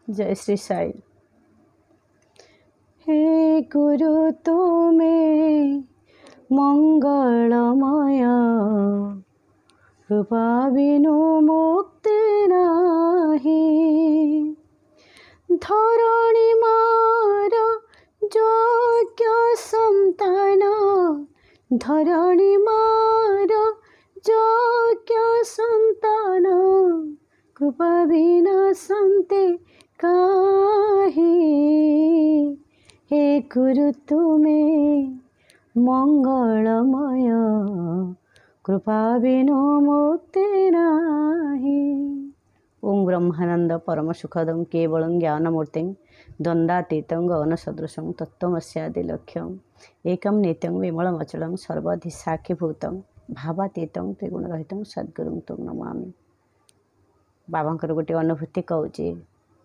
जय श्री साई। हे गुरु तुम्हें मंगलमय, कृपा बिनु मुक्ति नाही। धरणी मार योग्य संतान, धरणी मार योग्य संतान, कृपा बिना संते काहे। हे गुरु तुम्हें मंगलमय, कृपा बिनु मुक्ति नाही। ओम ब्रह्मानंद परम सुखदं केवलं ज्ञानमूर्तिं द्वंद्वातीतं गगनसदृशं तत्त्वमस्यादिलक्ष्यम् एकं नित्यं विमलमचलं सर्वधि साक्षीभूतं भावातीतं त्रिगुणरहितं सद्गुरुं तं नमामि। बाबांकर गोटे अनुभूति कहूँ,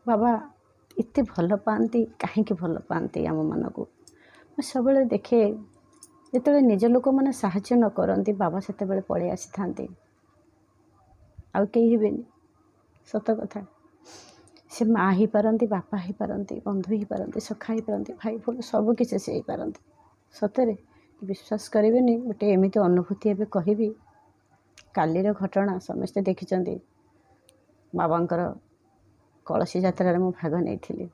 बाबा एत भल पाती कहीं भल पाती आम मन को सब देखे जो निज लोक मैंने साहाय्य न करती बाबा से पलि आसी था आउ कई हेनी। सत कथा से माँ ही पारती, बापा ही पारती, बंधु ही पारती, सखा ही पारती, भाई भूल सबकि से ही पारती। सତରେ विश्वास करेनि गोटे एमती अनुभूति एवं कहबी। कालीर घटना समस्ते देखिं। बाबांकर कलसी यात्रा मु भाग नहीं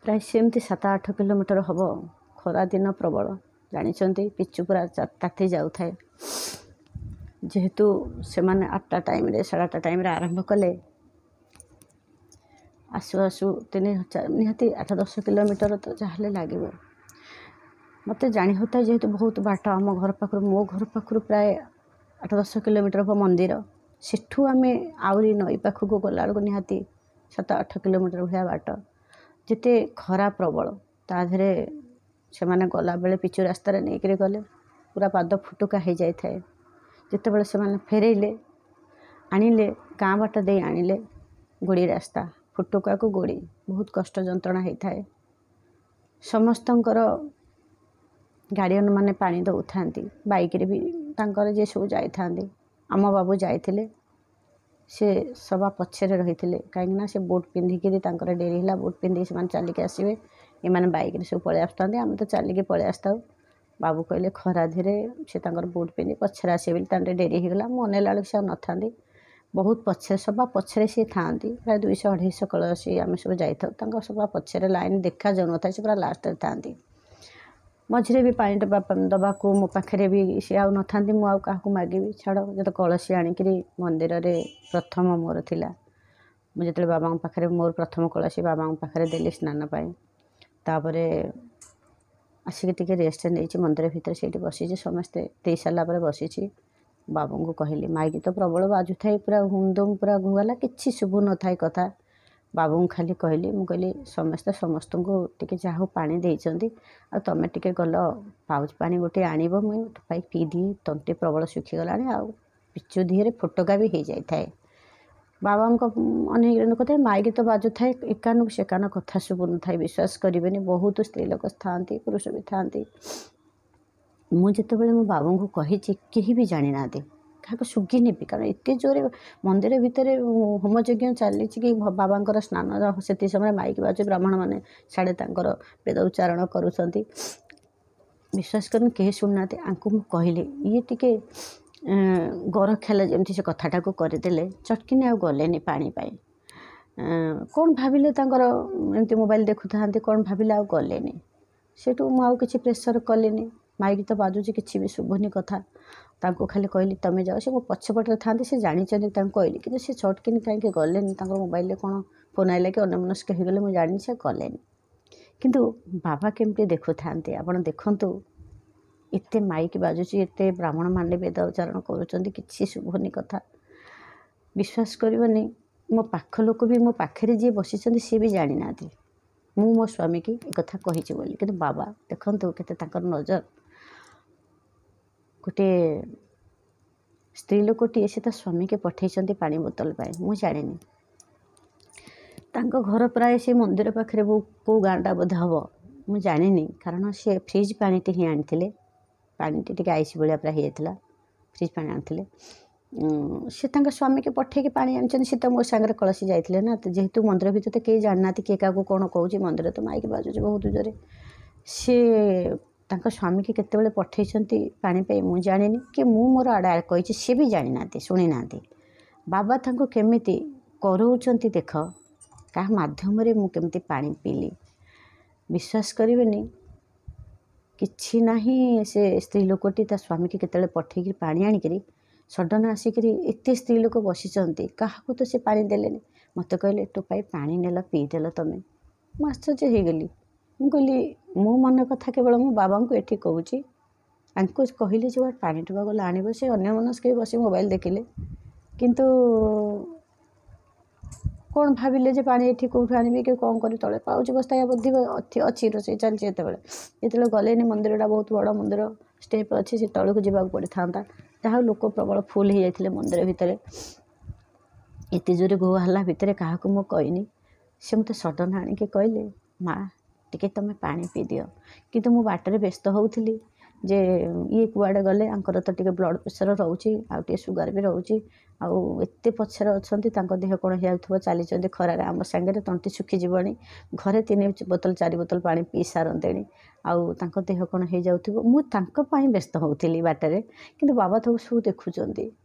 प्राय सेमती 7-8 किलोमीटर हम। खरा दिन प्रबल जानते पिचु पूरा ताती जाऊ थाए। जेहेतु से मैंने 8टा टाइम 8:30 टाइम आरंभ कले, आसु आसु 3,000 निहाती 8-10 किलोमीटर तो जहाँ लगे। मत जाणी होता जेहेतु बहुत बाट आम घर पाखर, मो घर पाखर प्राय 8-10 किलोमीटर हम मंदिर। सेठू आम आहरी नई पाखक गला बेलू निहाती 7-8 किलोमीटर भाया बाट। जिते खरा प्रबल ताधे से मैंने गला बेले पिचु रास्त नहीं गले पूरा पाद फुटुका हो जाए थाए। जितेबाला से मैंने फेरेले आणिले गाँ बाट दे आणिले गोड़ी रास्ता फुटुका को गोड़ी बहुत कष्ट जंत्रणा होता है। समस्तंकर गार्डियन माने पानी दौ था, बाइक रे भी तांकर जे सब जाई थांदी। आम बाबू जाइए से सभा पछरे रही थे कहीं से बोट पिंधिकी डेरी है बोट पिंधि से चलिक आसवे। ये बाइक रे सब पलि आसता, आम तो चलिके पलि आसता। बाबू कहले खरा धीरे से बोट पिंधि पछरे आसे डेरी होगला। मन लाल से न था बहुत पछरे सभा पछरे सी था प्राय 200-250 कलसी आम सब जाता सभा पछरे लाइन देखा जाऊ न से पूरा लास्ट था। मझे भी पानी दबा को मो पाखे भी सी आउ न था। मुझे मागिबी छाड़ जो कलसी आणिक मंदिर रे प्रथम मोर थिला। मुझे बाबा पाखे मोर प्रथम कलसी बाबा पाखे देली स्नान पाई। तापरे आसिक टिके रेस्ट नहीं मंदिर भितर से बसी समस्ते दे सारा बसी। बाबू को कहली माइक तो प्रबल बाजू थाए पूरा हुमदुम पूरा घुगला कि शुभु न था कथा। बाबू को खाली कहली मु कहली समस्ते समस्त को टिके जहाँ पानी देइचंदी आ तमे टिके गल पाउच पानी गोटे आणब मुई पी दिए। तंटे प्रबल सुखीगला आ पिचु धीरे फुटका भी हो जाए थाए। बाबा अनेक कथा माइक तो बाजू थाए एकानु सेकान कथा शुभु न था। विश्वास करेनि बहुत स्त्री लोक था पुरुष भी था। मुझे मो बाबू को कही कहीं भी जानी ना क्या सुगी नेबी कारण एत जोरे मंदिर भितर होम यज्ञ चली कि बाबा स्नान से समय माइक बाजू ब्राह्मण मैंने साढ़े वेद उच्चारण करुँच। विश्वास कर कहीं शुणुना आंकु कहली ये टिके गर खेल जमी से कथाटा को करदे चटकिनी आ गले पानी पाई कौन भाविले एमती मोबाइल देखु था कौन भाविले आ गले सेठू मुझे प्रेसर कलेनी। माइक तो बाजुची किसी भी शुभुनी कथा तांको खाली कहली तमें जाओ। से मो पछपटे था से जानी कहली कि से चटकिनी कहीं गले मोबाइल कौन फोन आइला कि अन्यमनस्क हो गले मुझे जानी से गले किंतु बाबा केमती देखु था। आपण देखु एते माइक बाजुची एते ब्राह्मण माने वेद उच्चारण करुँच कि शुभुनी कथा। विश्वास करनी मो पाख लोक भी मो पाखे जी बसी सी भी जानी ना मु मो स्वामी की एक कथा कही बोली। कि बाबा देखु के नजर गोटे स्त्री लोकटे से स्वामी के पठे पानी बोतल पाए मुझे जानी घर प्राय से मंदिर पाखे कौ गाँटा बोध हम मुझे जानी कारण से फ्रिज पानी ही आनी पानी टी आईस भाया प्राय होता फ्रिज पानी आनी से तांका स्वामी के पठेक पानी आनी सी तो मो सांगे कलसी जाते ना जेहेतु मंदिर भितर तो कई जाना किए क्या कौन कौच मंदिर तो माइक बाजुचे बहुत जोरे सी तांका स्वामी की केते पठे पानी पे मुझे जानी कि मु मोर आड़ा कही सी भी जानी ना शुणी ना बाबा तांको केमिति करौचंती देख क्या माध्यम मुझे पानी पीली विश्वास करेनि किछि नाही से स्त्री लोकटी ता स्वामी की केते पठेक पानी आनिक सडन आसिक एत स्त्री लोक बसी क्या तो से पानी देले मत कहले टोपाई पानी नेल पीदेल तुम मु आश्चर्य हो गली मुझे मो मन कथा केवल मो बाबा को ये कहूँ कहली जो पानी टोपा गला आण से अन्य मनस्क बस मोबाइल देखिले किंतु कौन भाविले जे पानी ये कौटू आनबी कि कौन कर तले पाउच बस्ता या बुद्धि अच्छी रोसे चलती जो गले मंदिरटा बहुत बड़ मंदिर स्टेप अच्छी से तौक जावाक पड़ था जहाँ लोक प्रबल फुल हो जाते मंदिर भितर एत जोरे गो हल्ला भितर क्या मुझे कहनी से मत सडन आणिक कहले माँ टिके तुम पानी पी दियो किंतु मु बाटर व्यस्त होउथिली जे ये कुआड़े गले आंकर तो टिके ब्लड प्रेशर रोचे आउ सुगर भी रोचे आते पछर अच्छा देह कौन हो चली खरार आम सांगे तंटी सुखी जीवनी घरे 3 बोतल 4 बोतल पानी पी सारते आउ देह कौन हो जाऊ मुझे व्यस्त होउथिली बाटर किंतु बाबा तो सब देखुं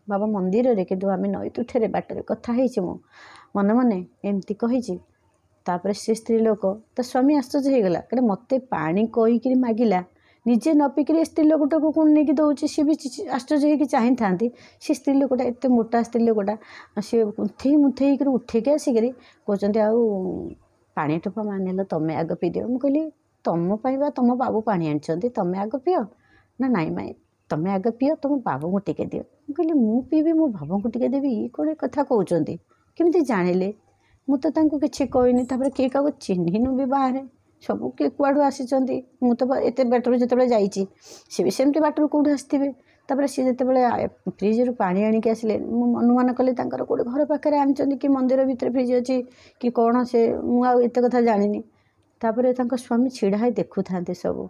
बाबा मंदिर रे किंतु आम नई तुठे बाटर कथा मो मन मन एमती कही तापर से स्त्री लोक तो स्वामी आश्चर्य होगला कहे मत पानी कहीकि मागिला निजे न पीक स्त्री लोकटा को कौन नहीं दौर सी भी आश्चर्य होगी चाह था सी स्त्री लोकटा एत मोटा स्त्री लोकटा सी मुथई मुथई उठेक आसिक कहते आउ पानी टोपा मानेल तुम आग पी दियो मुझे कहली तुम पाइबा तुम बाबू पानी आनी तुम आग पियो ना नाई माई तुम आग पियो तुम बाबू को टिके दियो मुझे मु पीबी मो बाबू को टिके देवी ये कौन कथा कहते केमती जानिले मुझे तो किसी कहनी किए क्या चिन्हनु भी बाहर सब किए कुआड़ू आसी मु तो एत बाटर जो जाइए सी भी सेमती बाटर कौट आसवे सी जो फ्रिज रू पानी आणिक आसिले अनुमान कले कौटे घर पाखे आनी कि मंदिर भितर फ्रिज अच्छी कि कौन से मुझे कथा जानी तापर स्वामी छिड़ा ही देखु था सब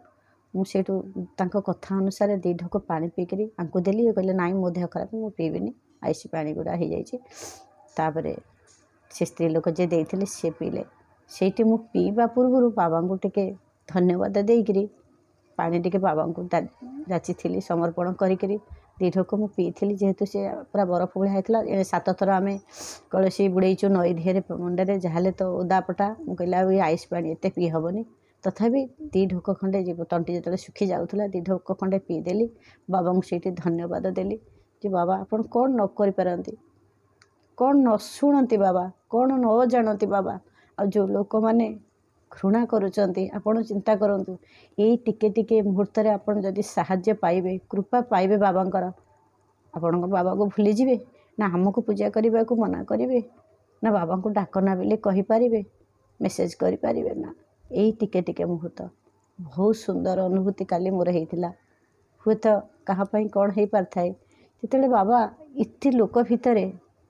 मुझे कथा अनुसार 2 ढोक पानी पीकरी आंकु देली कहले नाई मो देह खराब मु पीबिनी आईसी पानी गुड़ा हो जापर से स्त्री लोक जे देते सी पीले से मु पीवा पूर्व बाबा को टिके धन्यवाद देकरी पानी टिके बाबा को जाची थी समर्पण करी 2 ढोक मु पीली जेहेतु सी पूरा बरफ भाई होता 7 थर आम कलसी बुड़ेचु नई दिहरे मुंडे जहाँ तो ओदापटा मुझे आइस पानी एत पी हेनी तथापि 2 ढोक खंडे तंटी जो सुखी जाऊला 2 ढोक खंडे पीदेली बाबा को से धन्यवाद देली जे बाबा आपन कौन न करें कौन न शुणती बाबा कौन न जानती बाबा आ जो लोक मैंने घृणा करुँच चिंता करूँ यही टिके टिके मुहूर्त आपड़ जदि साहाय्य पाइबे कृपा पाइबे बाबांकर आपण बाबा को भूली जावे ना आमको पूजा करने को मना करेंगे ना बाबा को डाकना बेले कहींपारे मेसेज करें ना यही टिके टिके मुहूर्त बहुत सुंदर अनुभूति काली मोर होता हुए तो कहाँपाई कौन हो पार थाए जिते बाबा इतने लोक भितर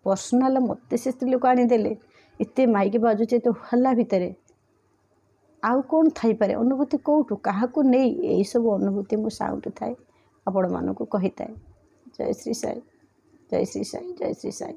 पर्सनाल मत से स्त्री लोक आनीदे एत माइक बाजुचे तो हल्ला भितर आउ कौन थईपे अनुभूति कौटू क्या नहीं यही सब अनुभूति मो साउंड थाए आपण मानक कही थाए। जय श्री साई जय श्री साई जय श्री साई।